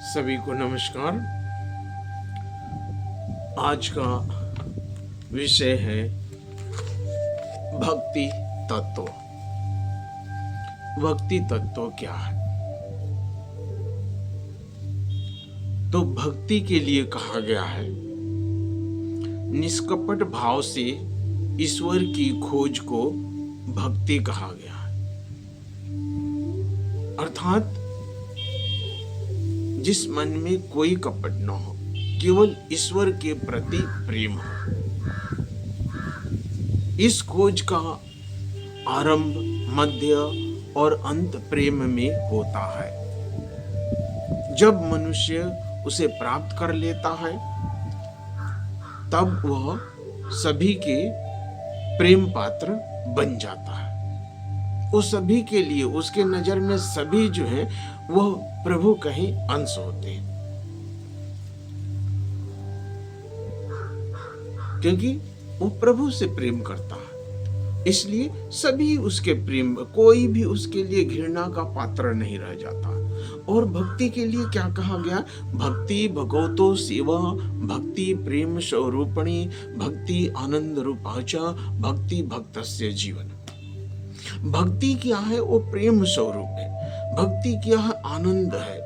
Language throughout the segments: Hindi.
सभी को नमस्कार। आज का विषय है भक्ति तत्व। भक्ति तत्व क्या है? तो भक्ति के लिए कहा गया है निष्कपट भाव से ईश्वर की खोज को भक्ति कहा गया है। अर्थात जिस मन में कोई कपट न हो, केवल ईश्वर के प्रति प्रेम हो। इस खोज का आरंभ, मध्य और अंत प्रेम में होता है। जब मनुष्य उसे प्राप्त कर लेता है तब वह सभी के प्रेम पात्र बन जाता है। वो सभी के लिए, उसके नजर में सभी जो है वह प्रभु का ही अंश होते हैं, क्योंकि वो प्रभु से प्रेम करता है। इसलिए सभी उसके प्रेम, कोई भी उसके लिए घृणा का पात्र नहीं रह जाता। और भक्ति के लिए क्या कहा गया? भक्ति भगवतो सेवा, भक्ति प्रेम स्वरूपिणी, भक्ति आनंद रूपाचा, भक्ति भक्तस्य जीवन। भक्ति क्या है? वो प्रेम स्वरूप है। भक्ति क्या है? आनंद है।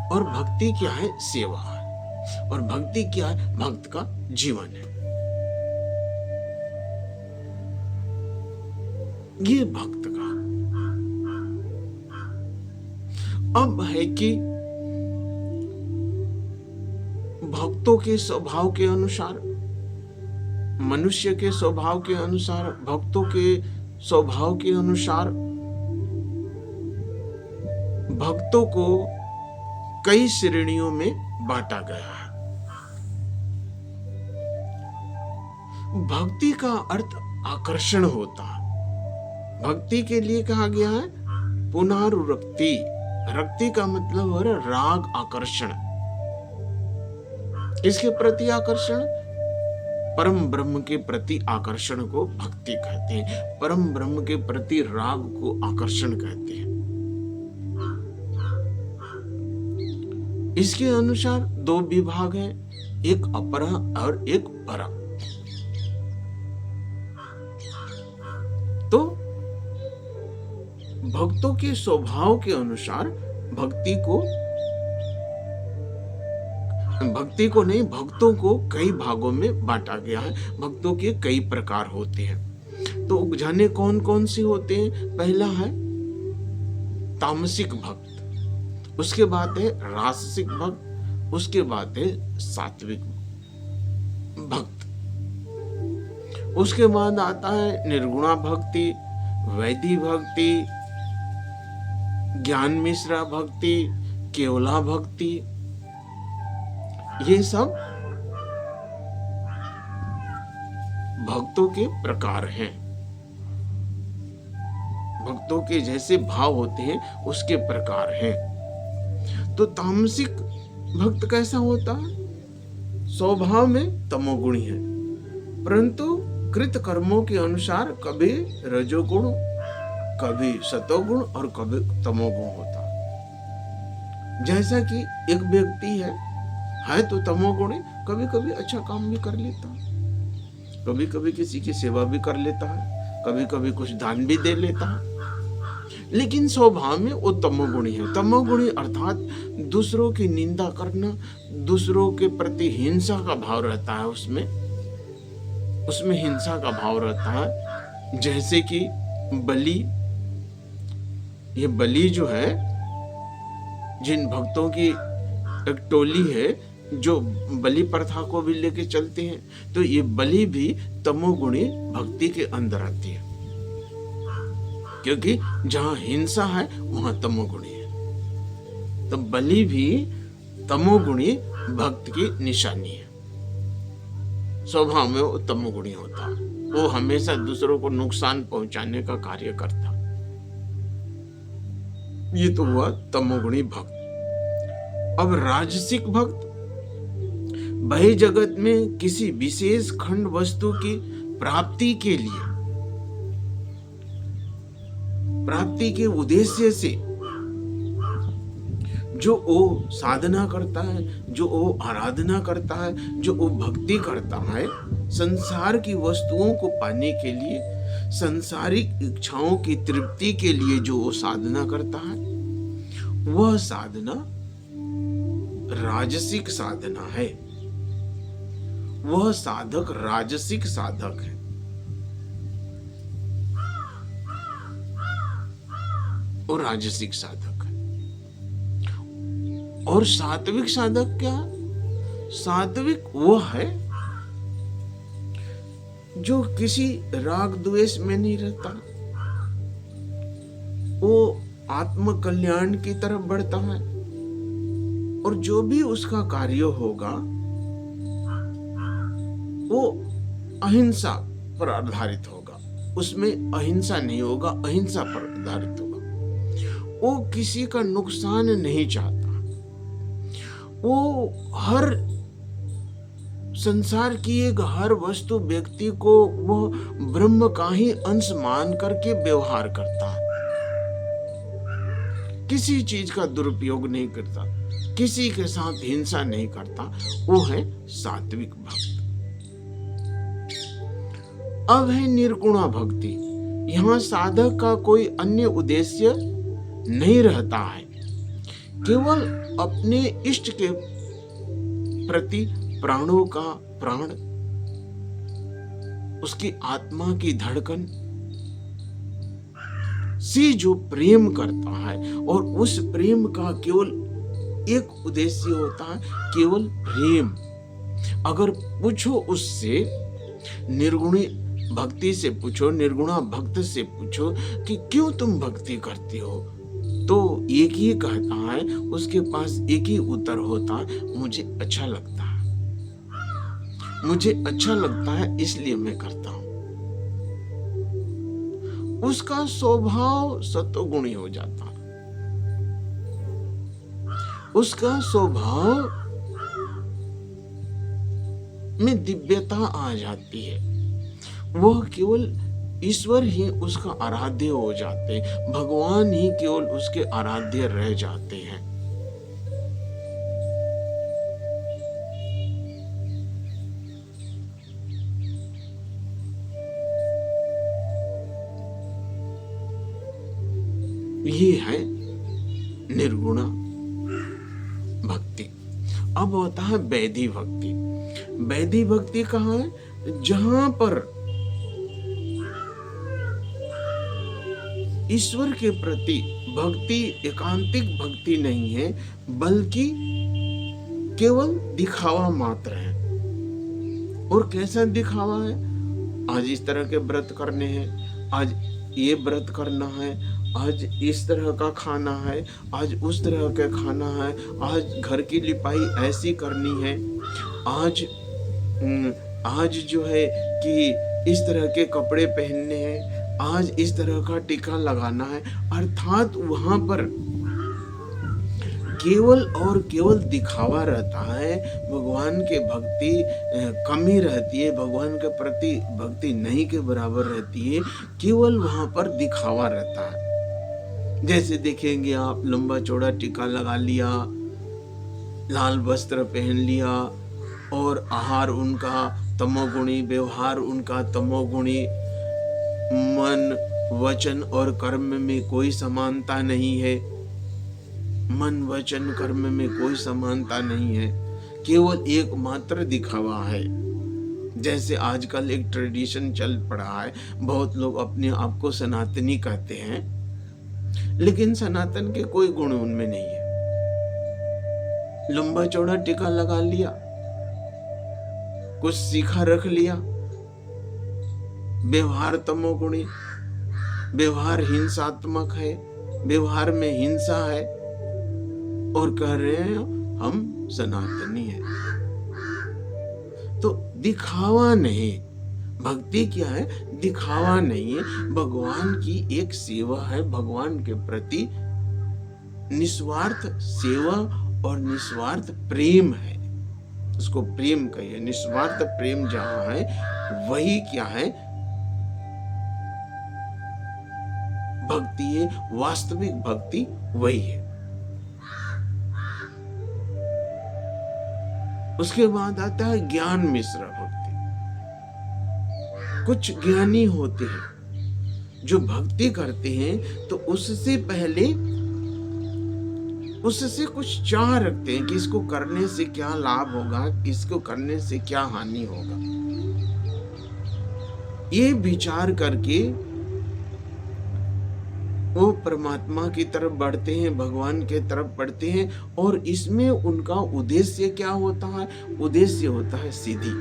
और भक्ति क्या है? सेवा है। और भक्ति क्या है? भक्त का जीवन है। ये भक्त का। अब है कि भक्तों के स्वभाव के अनुसार, मनुष्य के स्वभाव के अनुसार, भक्तों के स्वभाव के अनुसार भक्तों को कई श्रेणियों में बांटा गया है। भक्ति का अर्थ आकर्षण होता है। भक्ति के लिए कहा गया है पुनरुक्ति। रक्ति का मतलब है राग, आकर्षण। इसके प्रति आकर्षण, परम ब्रह्म के प्रति आकर्षण को भक्ति कहते हैं। परम ब्रह्म के प्रति राग को आकर्षण कहते हैं। इसके अनुसार दो विभाग हैं, एक अपरा और एक परा। तो भक्तों के स्वभाव के अनुसार भक्ति को नहीं, भक्तों को कई भागों में बांटा गया है। भक्तों के कई प्रकार होते हैं। तो जाने कौन कौन से होते हैं? पहला है तामसिक भक्त, उसके बाद है राजसिक भक्त, उसके बाद है सात्विक भक्त, उसके बाद आता है निर्गुणा भक्ति, वैधि भक्ति, ज्ञान मिश्रा भक्ति, केवला भक्ति। ये सब भक्तों के प्रकार हैं। भक्तों के जैसे भाव होते हैं उसके प्रकार हैं। तो तामसिक भक्त कैसा होता है? स्वभाव में तमोगुणी है, परंतु कृत कर्मों के अनुसार कभी रजोगुण, कभी सतोगुण और कभी तमोगुण होता है। जैसा कि एक व्यक्ति है तो तमोगुणी, कभी कभी अच्छा काम भी कर लेता है, कभी कभी किसी की सेवा भी कर लेता है, कभी कभी कुछ दान भी दे लेता है, लेकिन स्वभाव में वो तमोगुणी है। तमोगुणी अर्थात दूसरों की निंदा करना, दूसरों के प्रति हिंसा का भाव रहता है, उसमें हिंसा का भाव रहता है। जैसे कि बलि, ये बलि जो है, जिन भक्तों की एक टोली है जो बलि प्रथा को भी लेके चलते हैं, तो ये बलि भी तमोगुणी भक्ति के अंदर आती है, क्योंकि जहां हिंसा है वहां तमोगुणी है। तो बलि भी तमोगुणी भक्त की निशानी है। स्वभाव में वो तमोगुणी होता है, वो हमेशा दूसरों को नुकसान पहुंचाने का कार्य करता। ये तो हुआ तमोगुणी भक्त। अब राजसिक भक्त बाह्य जगत में किसी विशेष खंड वस्तु की प्राप्ति के लिए, प्राप्ति के उद्देश्य से जो वो साधना करता है, जो वो आराधना करता है, जो वो भक्ति करता है, संसार की वस्तुओं को पाने के लिए, संसारिक इच्छाओं की तृप्ति के लिए जो वो साधना करता है, वह साधना राजसिक साधना है। वह साधक राजसिक साधक है। और राजसिक साधक है। और सात्विक साधक क्या? सात्विक वो है जो किसी राग द्वेष में नहीं रहता, वो आत्म कल्याण की तरफ बढ़ता है, और जो भी उसका कार्य होगा वो अहिंसा पर आधारित होगा। उसमें अहिंसा नहीं होगा, अहिंसा पर आधारित होगा। वो किसी का नुकसान नहीं चाहता। वो हर संसार की एक हर वस्तु व्यक्ति को वो ब्रह्म का ही अंश मान करके व्यवहार करता है। किसी चीज का दुरुपयोग नहीं करता, किसी के साथ हिंसा नहीं करता। वो है सात्विक भक्त। अब है निर्गुणा भक्ति। यहाँ साधक का कोई अन्य उद्देश्य नहीं रहता है, केवल अपने इष्ट के प्रति प्राणों का प्राण, उसकी आत्मा की धड़कन से जो प्रेम करता है, और उस प्रेम का केवल एक उद्देश्य होता है, केवल प्रेम। अगर पूछो उससे, निर्गुणी भक्ति से पूछो, निर्गुणा भक्त से पूछो कि क्यों तुम भक्ति करते हो, तो एक ही कहता है, उसके पास एक ही उत्तर होता है, मुझे अच्छा लगता है, मुझे अच्छा लगता है इसलिए मैं करता हूं। उसका स्वभाव सत्वगुणी हो जाता है, उसका स्वभाव में दिव्यता आ जाती है। वह केवल ईश्वर ही उसका आराध्य हो जाते, भगवान ही केवल उसके आराध्य रह जाते हैं। ये है निर्गुणा भक्ति। अब होता है वैधि भक्ति। वैधि भक्ति कहाँ है? जहां पर ईश्वर के प्रति भक्ति एकांतिक भक्ति नहीं है, बल्कि केवल दिखावा मात्र है। और कैसा दिखावा है? आज इस तरह के व्रत करने हैं, आज ये व्रत करना है, आज इस तरह का खाना है, आज उस तरह का खाना है, आज घर की लिपाई ऐसी करनी है, आज जो है कि इस तरह के कपड़े पहनने हैं, आज इस तरह का टीका लगाना है। अर्थात वहां पर केवल और केवल दिखावा रहता है, भगवान के भक्ति कमी रहती है, भगवान के प्रति भक्ति नहीं के बराबर रहती है, केवल वहां पर दिखावा रहता है। जैसे देखेंगे आप, लंबा चौड़ा टीका लगा लिया, लाल वस्त्र पहन लिया, और आहार उनका तमोगुणी, व्यवहार उनका तमोगुणी, मन वचन और कर्म में कोई समानता नहीं है, मन वचन कर्म में कोई समानता नहीं है, केवल एकमात्र दिखावा है। जैसे आजकल एक ट्रेडिशन चल पड़ा है, बहुत लोग अपने आप को सनातनी कहते हैं, लेकिन सनातन के कोई गुण उनमें नहीं है। लंबा चौड़ा टीका लगा लिया, कुछ सीखा रख लिया, व्यवहार तमोगुणी, व्यवहार हिंसात्मक है, व्यवहार में हिंसा है, और कह रहे हैं हम सनातनी हैं। तो दिखावा नहीं, भक्ति क्या है? दिखावा नहीं है, भगवान की एक सेवा है, भगवान के प्रति निस्वार्थ सेवा और निस्वार्थ प्रेम है। उसको प्रेम कहिए। निस्वार्थ प्रेम जहां है वही क्या है? भक्ति है। वास्तविक भक्ति वही है। उसके बाद आता है ज्ञान मिश्र भक्ति। कुछ ज्ञानी होते हैं जो भक्ति करते हैं तो उससे पहले उससे कुछ चाह रखते हैं कि इसको करने से क्या लाभ होगा, इसको करने से क्या हानि होगा। ये विचार करके वो परमात्मा की तरफ बढ़ते हैं, भगवान के तरफ बढ़ते हैं। और इसमें उनका उद्देश्य क्या होता है? उद्देश्य होता है सीधी।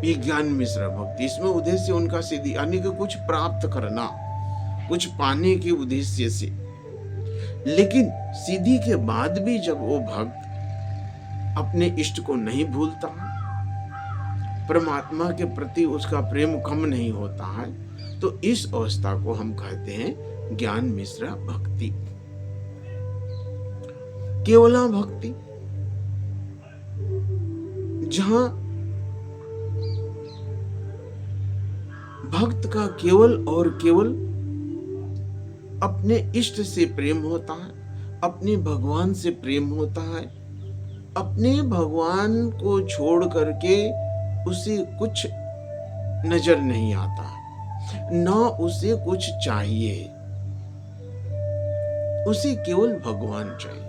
ये ज्ञान मिश्र भक्ति, इसमें उद्देश्य उनका सीधी, यानी कि कुछ प्राप्त करना, कुछ पाने के उद्देश्य से। लेकिन सीधी के बाद भी जब वो भक्त अपने इष्ट को नहीं भूलता, परमात्मा के प्रति उसका प्रेम कम नहीं होता है, तो इस अवस्था को हम कहते हैं ज्ञान मिश्र भक्ति। केवला भक्ति, जहां भक्त का केवल और केवल अपने इष्ट से प्रेम होता है, अपने भगवान से प्रेम होता है, अपने भगवान को छोड़ करके उसे कुछ नजर नहीं आता, ना उसे कुछ चाहिए, उसे केवल भगवान चाहिए।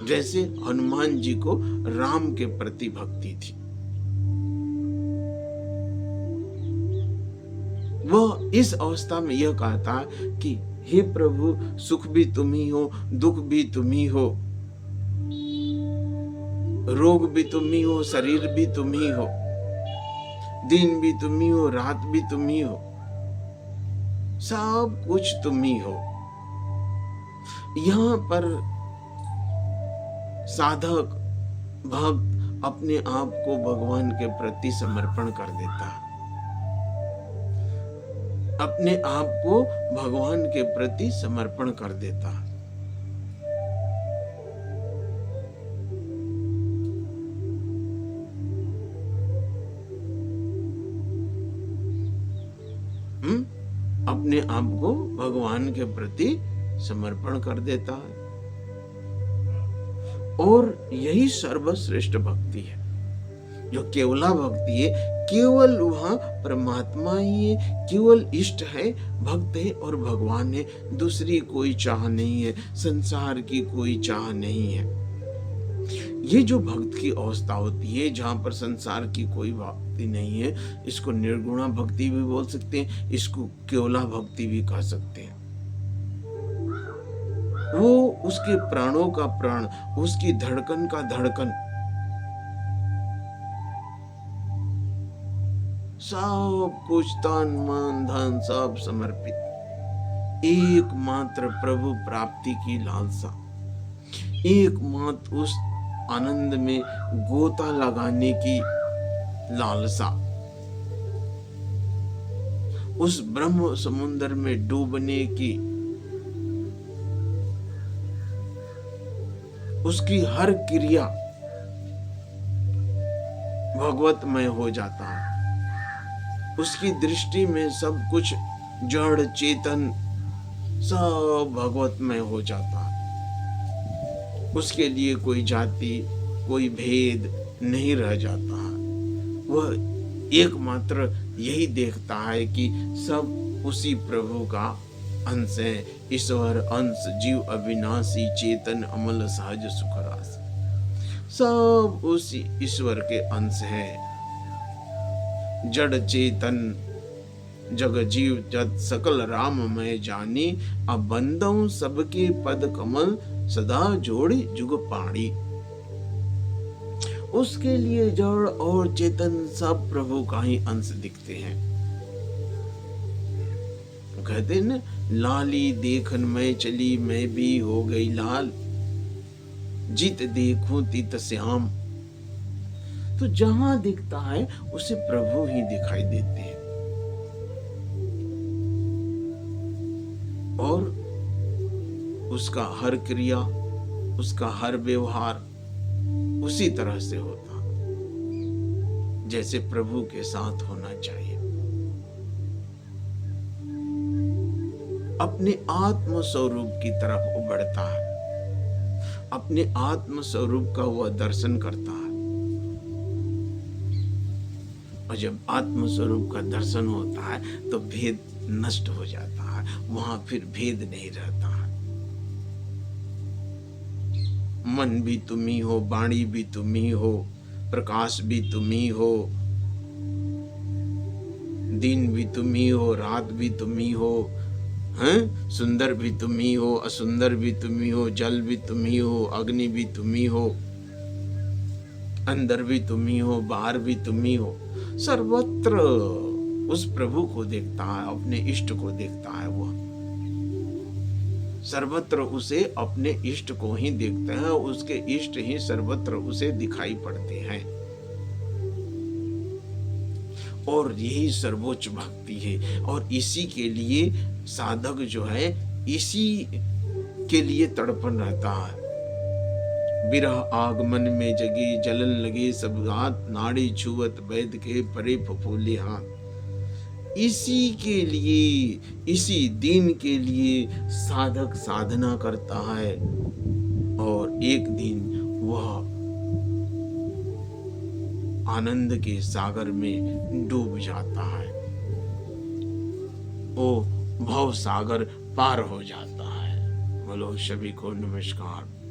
जैसे हनुमान जी को राम के प्रति भक्ति थी। वह इस अवस्था में यह कहता कि हे प्रभु, सुख भी तुम ही हो, दुख भी तुम ही हो, रोग भी तुम ही हो, शरीर भी तुम ही हो, दिन भी तुम ही हो, रात भी तुम ही हो, सब कुछ तुम ही हो। यहां पर साधक भक्त अपने आप को भगवान के प्रति समर्पण कर देता है, अपने आप को भगवान के प्रति समर्पण कर देता है। अपने आप को भगवान के प्रति समर्पण कर देता है। और यही सर्वश्रेष्ठ भक्ति है, जो केवला भक्ति है। केवल वहां परमात्मा ही है, केवल इष्ट है, भक्त है और भगवान है। दूसरी कोई चाह नहीं है, संसार की कोई चाह नहीं है। ये जो भक्त की अवस्था होती है, जहां पर संसार की कोई भक्ति नहीं है, इसको निर्गुणा भक्ति भी बोल सकते हैं, इसको केवला भक्ति भी कह सकते हैं। वो उसके प्राणों का प्राण, उसकी धड़कन का धड़कन, सब कुछ तन मन धन सब समर्पित, एकमात्र प्रभु प्राप्ति की लालसा, एकमात्र उस आनंद में गोता लगाने की लालसा, उस ब्रह्म समुद्र में डूबने की, उसकी हर क्रिया भगवतमय हो जाता है। उसकी दृष्टि में सब कुछ जड़ चेतन सब भगवतमय हो जाता है। उसके लिए कोई जाति कोई भेद नहीं रह जाता है। वह एकमात्र यही देखता है कि सब उसी प्रभु का अंश है, ईश्वर अंश, जीव अविनाशी, चेतन अमल सहज सुख रास, सब उसी ईश्वर के अंश है। जड़ चेतन जग जीव जत सकल राम मैं जानी, अब बंदऊं सबके पद कमल सदा जोड़ी जुग पाणी। उसके लिए जड़ और चेतन सब प्रभु का ही अंश दिखते हैं। कहते न, लाली देखन में चली मैं भी हो गई लाल, जित देखूं तित श्याम। तो जहां दिखता है उसे प्रभु ही दिखाई देते हैं। और उसका हर क्रिया, उसका हर व्यवहार उसी तरह से होता जैसे प्रभु के साथ होना चाहिए। अपने आत्म स्वरूप की तरफ वो बढ़ता है, अपने आत्म स्वरूप का वह दर्शन करता है। और जब आत्म स्वरूप का दर्शन होता है तो भेद नष्ट हो जाता है, वहां फिर भेद नहीं रहता है। मन भी तुम ही हो, वाणी भी तुम ही हो, प्रकाश भी तुम ही हो, दिन भी तुम ही हो, रात भी तुम ही हो, हैं? सुंदर भी तुम ही हो, असुंदर भी तुम ही हो, जल भी तुम ही हो, अग्नि भी तुम ही हो, अंदर भी तुम ही हो, बाहर भी तुम ही हो। सर्वत्र उस प्रभु को देखता है, अपने इष्ट को देखता है। वह सर्वत्र उसे अपने इष्ट को ही देखते हैं, उसके इष्ट ही सर्वत्र उसे दिखाई पड़ते हैं। और यही सर्वोच्च भक्ति है। और इसी के लिए साधक जो है, इसी के लिए तड़पन रहता है। बिरह आगमन में जगी, जलन लगे सब हाथ, नाड़ी छुअत वैद के परे फफूले हाथ। इसी के लिए, इसी दिन के लिए साधक साधना करता है और एक दिन वह आनंद के सागर में डूब जाता है। वो भव सागर पार हो जाता है। बोलो सभी को नमस्कार।